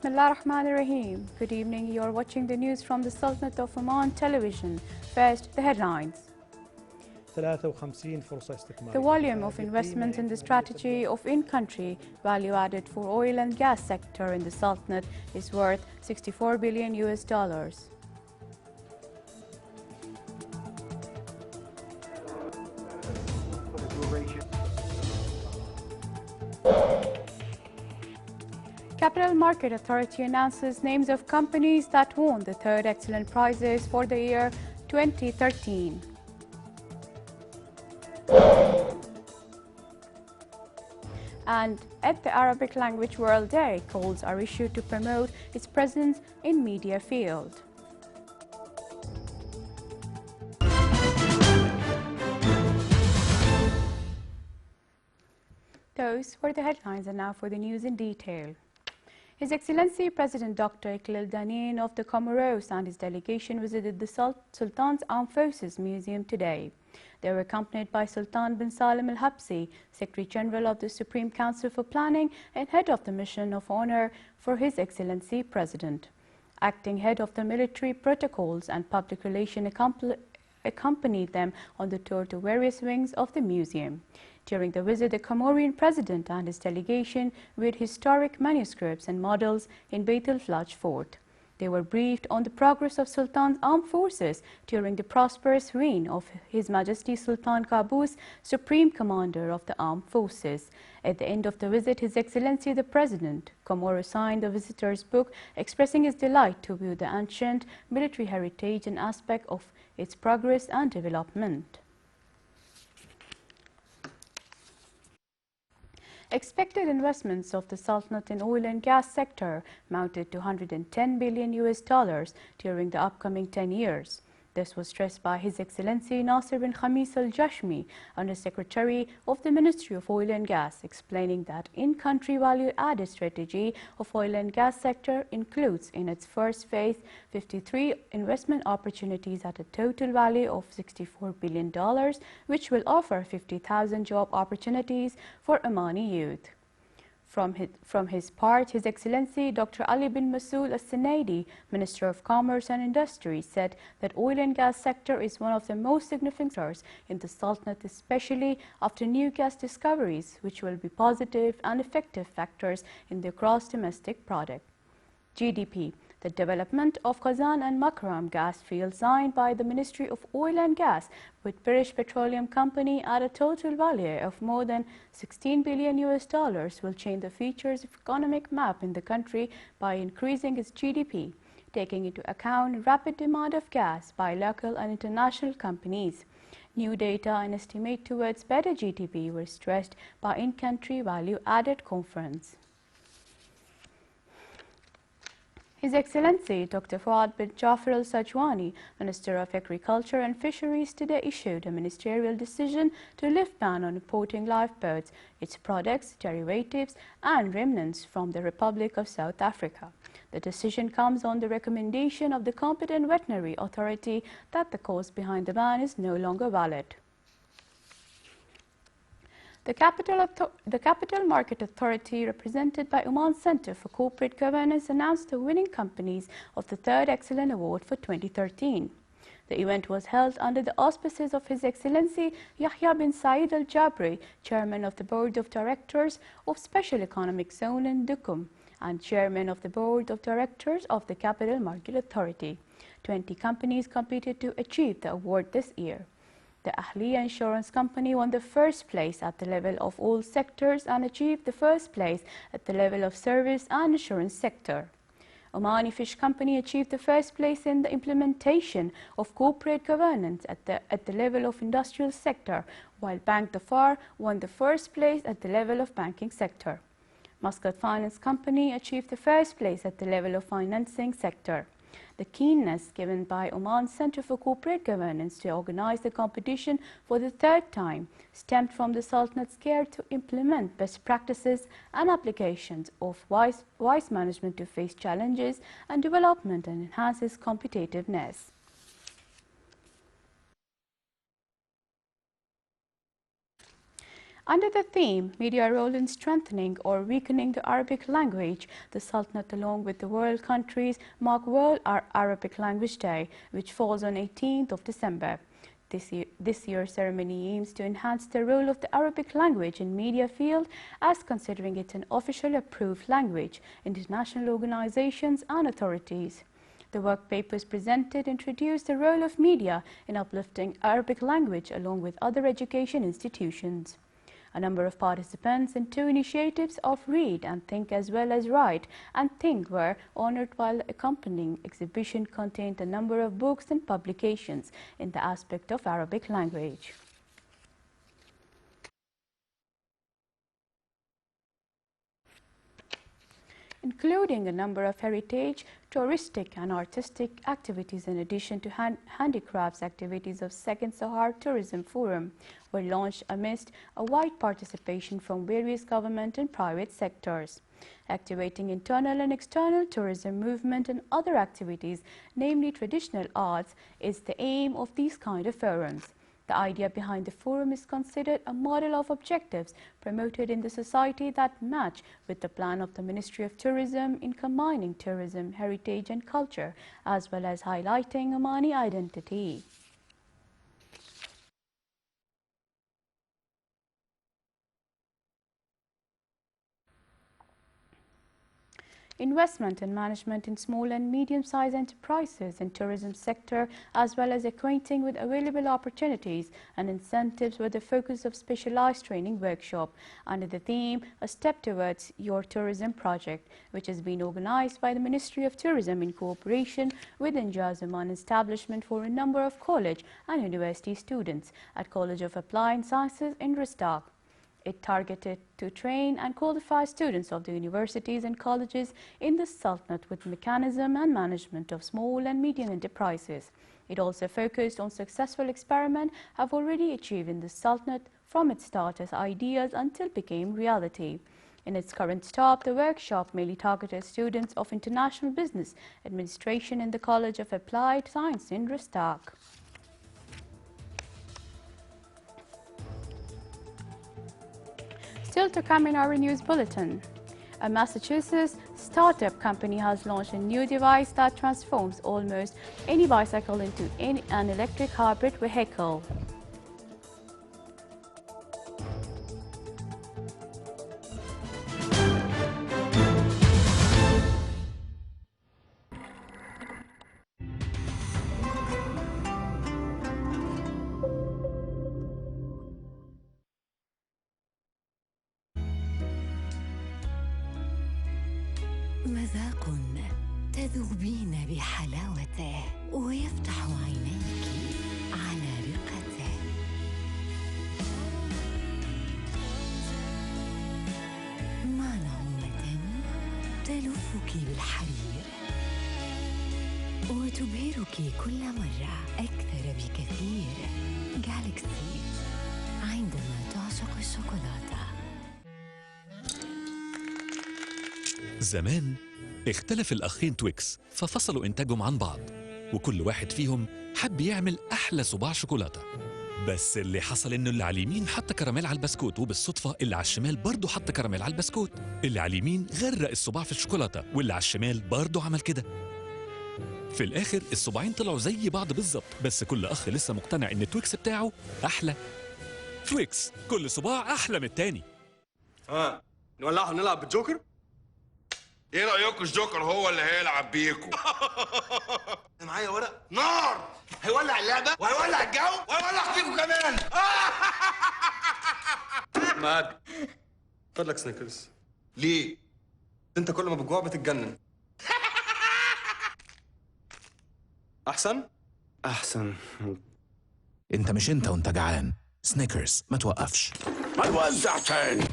Bismillah ar-Rahman ar-Rahim. Good evening. You are watching the news from the Sultanate of Oman television. First, the headlines. The volume of investment in the strategy of in-country value-added for oil and gas sector in the Sultanate is worth $64 billion. Capital Market Authority announces names of companies that won the third Excellent Prizes for the year 2013. And at the Arabic Language World Day, calls are issued to promote its presence in media field. Those were the headlines, and now for the news in detail. His Excellency President Dr. Iqlil Danin of the Comoros and his delegation visited the Sultan's Armed Forces Museum today. They were accompanied by Sultan bin Salim Al Habsi, Secretary General of the Supreme Council for Planning and head of the Mission of Honor for His Excellency President. Acting head of the military protocols and public relations accompanied them on the tour to various wings of the museum. During the visit, the Comorian president and his delegation viewed historic manuscripts and models in Beit al-Flaj Fort. They were briefed on the progress of Sultan's armed forces during the prosperous reign of His Majesty Sultan Qaboos, Supreme Commander of the Armed Forces. At the end of the visit, His Excellency the President, Comoros, signed the visitor's book expressing his delight to view the ancient military heritage and aspect of its progress and development. Expected investments of the Sultanate in oil and gas sector mounted to $110 billion during the upcoming 10 years. This was stressed by His Excellency Nasser bin Khamis Al-Jashmi, Under-Secretary of the Ministry of Oil and Gas, explaining that in-country value-added strategy of oil and gas sector includes in its first phase 53 investment opportunities at a total value of $64 billion, which will offer 50,000 job opportunities for Omani youth. From his part, His Excellency Dr. Ali bin Masood Al-Sunaidi, Minister of Commerce and Industry, said that oil and gas sector is one of the most significant sectors in the Sultanate, especially after new gas discoveries, which will be positive and effective factors in the gross domestic product. GDP. The development of Khazan and Makram gas fields signed by the Ministry of Oil and Gas with British Petroleum Company at a total value of more than $16 billion will change the features of economic map in the country by increasing its GDP, taking into account rapid demand of gas by local and international companies. New data and estimate towards better GDP were stressed by in-country value-added conference. His Excellency Dr. Fuad bin Jafar Al-Sajwani, Minister of Agriculture and Fisheries, today issued a ministerial decision to lift ban on importing live birds, its products, derivatives and remnants from the Republic of South Africa. The decision comes on the recommendation of the competent veterinary authority that the cause behind the ban is no longer valid. The Capital Market Authority, represented by Oman Center for Corporate Governance, announced the winning companies of the third Excellent Award for 2013. The event was held under the auspices of His Excellency Yahya bin Saeed Al Jabri, Chairman of the Board of Directors of Special Economic Zone in Duqm and Chairman of the Board of Directors of the Capital Market Authority. 20 companies competed to achieve the award this year. The Ahliya Insurance Company won the first place at the level of all sectors and achieved the first place at the level of service and insurance sector. Omani Fish Company achieved the first place in the implementation of corporate governance at the level of industrial sector, while Bank Dhafar won the first place at the level of banking sector. Muscat Finance Company achieved the first place at the level of financing sector. The keenness given by Oman Center for Corporate Governance to organize the competition for the third time stemmed from the Sultanate's care to implement best practices and applications of wise management to face challenges and development and enhance its competitiveness. Under the theme, Media Role in Strengthening or Weakening the Arabic Language, the Sultanate along with the world countries mark World Arabic Language Day, which falls on 18th of December. This year's ceremony aims to enhance the role of the Arabic language in media field as considering it an official approved language in international organizations and authorities. The work papers presented introduce the role of media in uplifting Arabic language along with other education institutions. A number of participants in two initiatives of Read and Think as well as Write and Think were honored, while the accompanying exhibition contained a number of books and publications in the aspect of Arabic language. Including a number of heritage, touristic and artistic activities in addition to handicrafts activities of Second Sahar Tourism Forum were launched amidst a wide participation from various government and private sectors. Activating internal and external tourism movement and other activities, namely traditional arts, is the aim of these kind of forums. The idea behind the forum is considered a model of objectives promoted in the society that match with the plan of the Ministry of Tourism in combining tourism, heritage and culture, as well as highlighting Omani identity. Investment and management in small and medium-sized enterprises in tourism sector, as well as acquainting with available opportunities and incentives were the focus of specialized training workshop under the theme A Step Towards Your Tourism Project, which has been organized by the Ministry of Tourism in cooperation with Injaz Oman establishment for a number of college and university students at College of Applied Sciences in Rastaq. It targeted to train and qualify students of the universities and colleges in the Sultanate with mechanism and management of small and medium enterprises. It also focused on successful experiments have already achieved in the Sultanate from its start as ideas until became reality. In its current stop, the workshop mainly targeted students of international business administration in the College of Applied Science in Rastaq. Still to come in our news bulletin, a Massachusetts startup company has launched a new device that transforms almost any bicycle into an electric hybrid vehicle. مذاق تذوبين بحلاوته ويفتح عينيك على رقته. مع نعومة تلفك بالحرير وتبهرك كل مرة أكثر بكثير. جالكسي، عندما تعشق الشوكولاتة. زمان اختلف الأخين تويكس ففصلوا إنتاجهم عن بعض، وكل واحد فيهم حب يعمل أحلى صباع شوكولاتة. بس اللي حصل إنه اللي على اليمين حط كراميل على البسكوت، وبالصدفة اللي على الشمال برضه حط كراميل على البسكوت. اللي على اليمين غرق الصباع في الشوكولاتة، واللي على الشمال برضه عمل كده. في الآخر الصباعين طلعوا زي بعض بالظبط، بس كل أخ لسه مقتنع إن تويكس بتاعه أحلى. تويكس، كل صباع أحلى من التاني. نولعها ونلعب بالجوكر؟ ايه رايكم الجوكر هو اللي هيلعب بيكم؟ انا معايا ورق نار، هيولع اللعبه وهيولع الجو وهيولع فيكم كمان. ماد فضلك سنيكرز. ليه؟ انت كل ما بتجوع بتتجنن. احسن؟ انت مش انت وانت جعان. سنيكرز، ما توقفش. ما توزع تاني.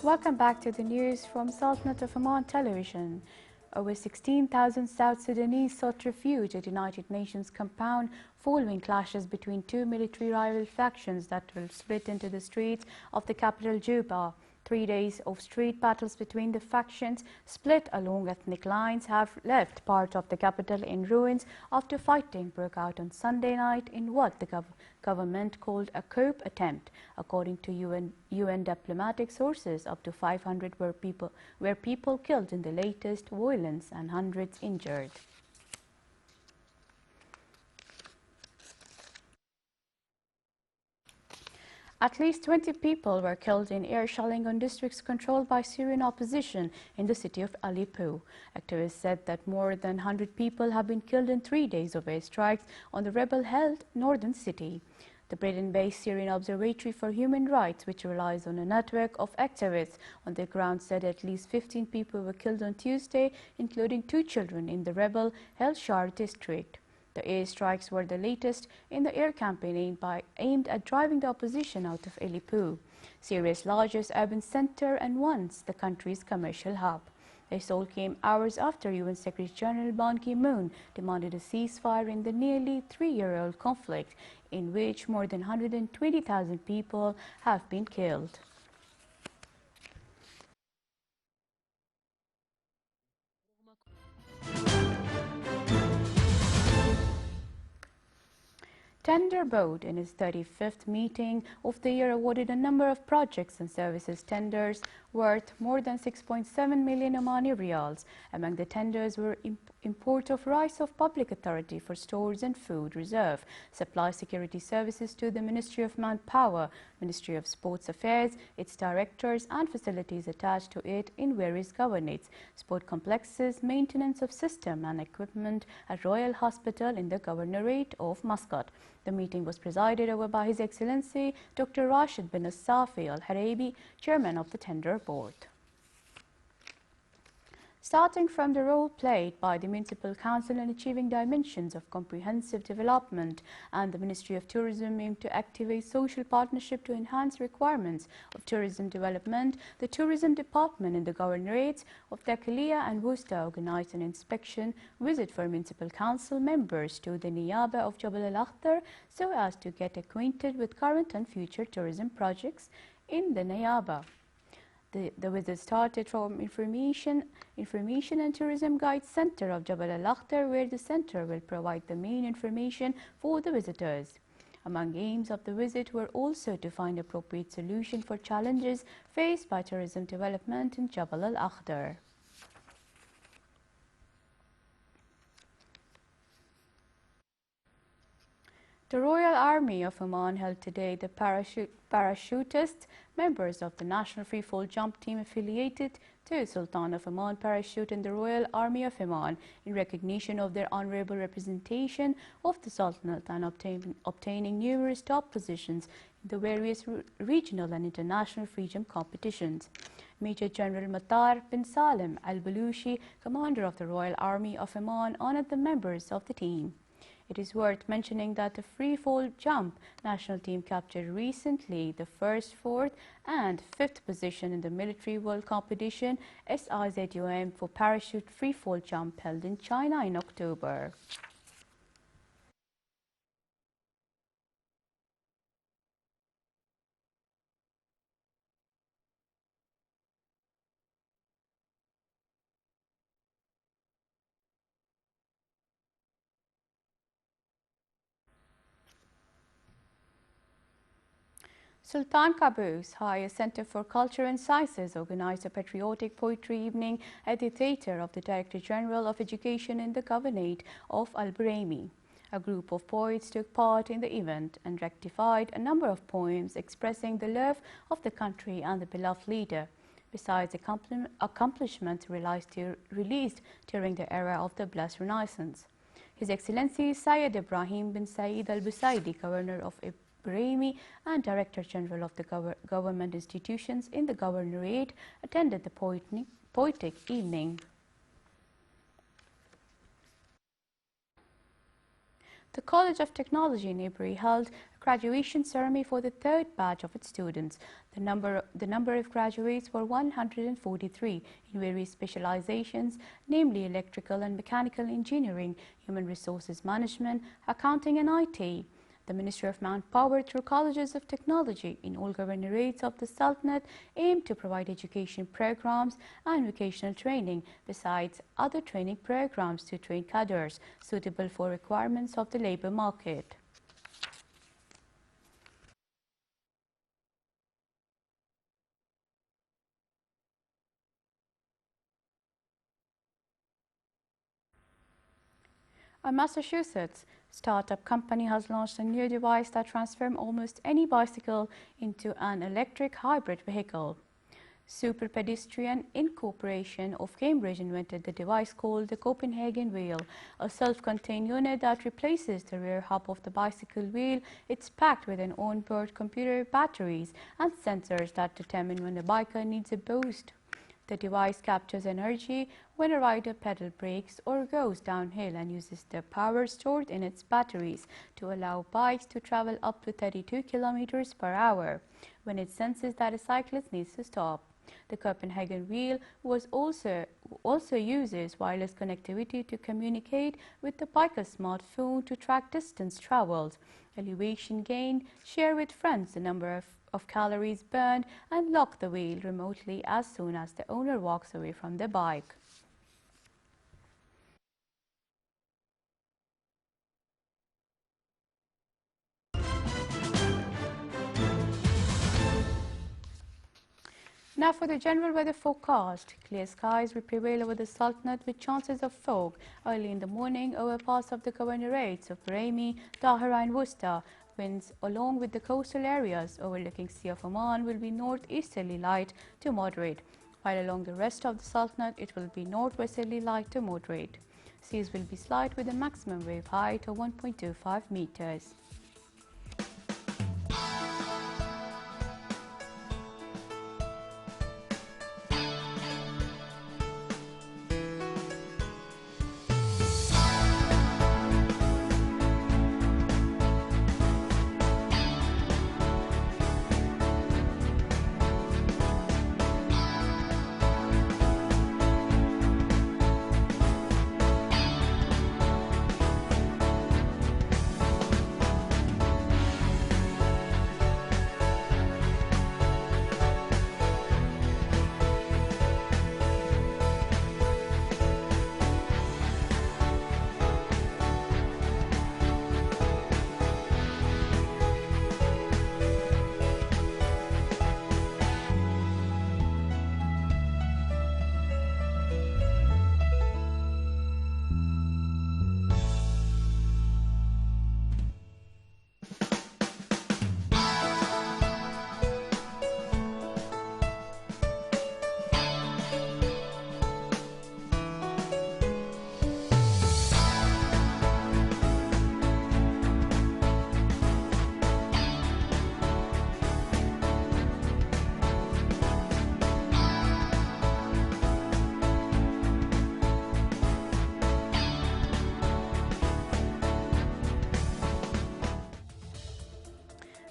Welcome back to the news from Sultanate of Oman Television. Over 16,000 South Sudanese sought refuge at United Nations compound following clashes between two military rival factions that will split into the streets of the capital Juba. 3 days of street battles between the factions, split along ethnic lines, have left part of the capital in ruins after fighting broke out on Sunday night in what the government called a coup attempt. According to UN diplomatic sources, up to 500 were people killed in the latest violence and hundreds injured. At least 20 people were killed in air shelling on districts controlled by Syrian opposition in the city of Aleppo. Activists said that more than 100 people have been killed in 3 days of airstrikes on the rebel-held northern city. The Britain-based Syrian Observatory for Human Rights, which relies on a network of activists on the ground, said at least 15 people were killed on Tuesday, including 2 children in the rebel-held Shar district. The airstrikes were the latest in the air campaign aimed at driving the opposition out of Aleppo, Syria's largest urban center and once the country's commercial hub. This all came hours after UN Secretary General Ban Ki-moon demanded a ceasefire in the nearly 3-year-old conflict, in which more than 120,000 people have been killed. Tender Board, in its 35th meeting of the year, awarded a number of projects and services tenders worth more than 6.7 million Omani riyals. Among the tenders were import of rice of public authority for stores and food reserve, supply security services to the Ministry of Manpower, Ministry of Sports Affairs, its directors and facilities attached to it in various governorates, sport complexes, maintenance of system and equipment at Royal Hospital in the Governorate of Muscat. The meeting was presided over by His Excellency Dr. Rashid bin Safi Al-Haraibi, Chairman of the Tender Board. Starting from the role played by the Municipal Council in achieving dimensions of comprehensive development and the Ministry of Tourism aimed to activate social partnership to enhance requirements of tourism development, the Tourism Department in the Governorates of Dakhiliya and Wusta organized an inspection visit for Municipal Council members to the Niyaba of Jabal Al-Akhtar so as to get acquainted with current and future tourism projects in the Niyaba. The visit started from Information and Tourism Guide Center of Jabal Al-Akhtar, where the center will provide the main information for the visitors. Among aims of the visit were also to find appropriate solution for challenges faced by tourism development in Jabal Al-Akhtar. The Royal Army of Oman held today the parachutists, members of the National Freefall Jump Team affiliated to Sultan of Oman Parachute in the Royal Army of Oman, in recognition of their honorable representation of the Sultanate and obtaining numerous top positions in the various regional and international free jump competitions. Major General Matar bin Salim Al-Balushi, commander of the Royal Army of Oman, honored the members of the team. It is worth mentioning that the free fall jump national team captured recently the first, fourth and fifth position in the military world competition SIZUM for parachute free fall jump held in China in October. Sultan Qaboos High Center for Culture and Sciences organized a patriotic poetry evening at the theatre of the Director General of Education in the Governorate of Al-Brahmi. A group of poets took part in the event and rectified a number of poems expressing the love of the country and the beloved leader, besides accomplishments released during the era of the Blessed Renaissance. His Excellency Syed Ibrahim bin Saeed Al-Busaidi, Governor of Brahmi and Director General of the government institutions in the Governorate, attended the poetic evening. The College of Technology in Newbury held a graduation ceremony for the third batch of its students. The number of graduates were 143 in various specializations, namely electrical and mechanical engineering, human resources management, accounting and IT. The Ministry of Manpower, through colleges of technology in all governorates of the Sultanate, aim to provide education programs and vocational training, besides other training programs to train cadres suitable for requirements of the labour market. A Massachusetts startup company has launched a new device that transforms almost any bicycle into an electric hybrid vehicle. Super Pedestrian Incorporation of Cambridge invented the device called the Copenhagen Wheel, a self-contained unit that replaces the rear hub of the bicycle wheel. It's packed with an onboard computer, batteries and sensors that determine when a biker needs a boost. The device captures energy when a rider pedal brakes or goes downhill and uses the power stored in its batteries to allow bikes to travel up to 32 kilometers per hour when it senses that a cyclist needs to stop. The Copenhagen Wheel also uses wireless connectivity to communicate with the biker's smartphone to track distance traveled, elevation gained, share with friends the number of calories burned, and lock the wheel remotely as soon as the owner walks away from the bike. Now for the general weather forecast. Clear skies will prevail over the Sultanate with chances of fog early in the morning over parts of the governorates of Brahmi, Tahara and Worcester. Winds along with the coastal areas overlooking Sea of Oman will be northeasterly light to moderate, while along the rest of the Sultanate it will be northwesterly light to moderate. Seas will be slight with a maximum wave height of 1.25 meters.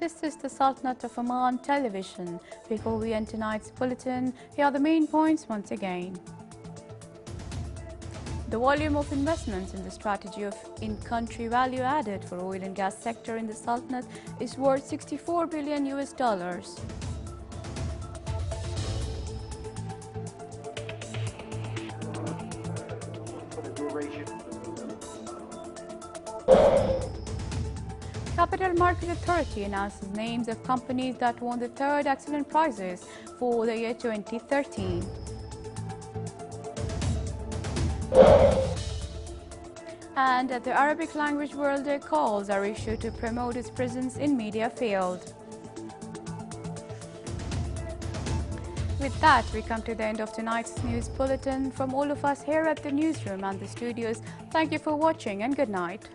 This is the Sultanate of Oman television. Before we end tonight's bulletin, here are the main points once again. The volume of investments in the strategy of in-country value added for oil and gas sector in the Sultanate is worth $64 billion. Capital Market Authority announces names of companies that won the third Excellent Prizes for the year 2013. And the Arabic Language World Day calls are issued to promote its presence in media field. With that, we come to the end of tonight's news bulletin. From all of us here at the newsroom and the studios, thank you for watching and good night.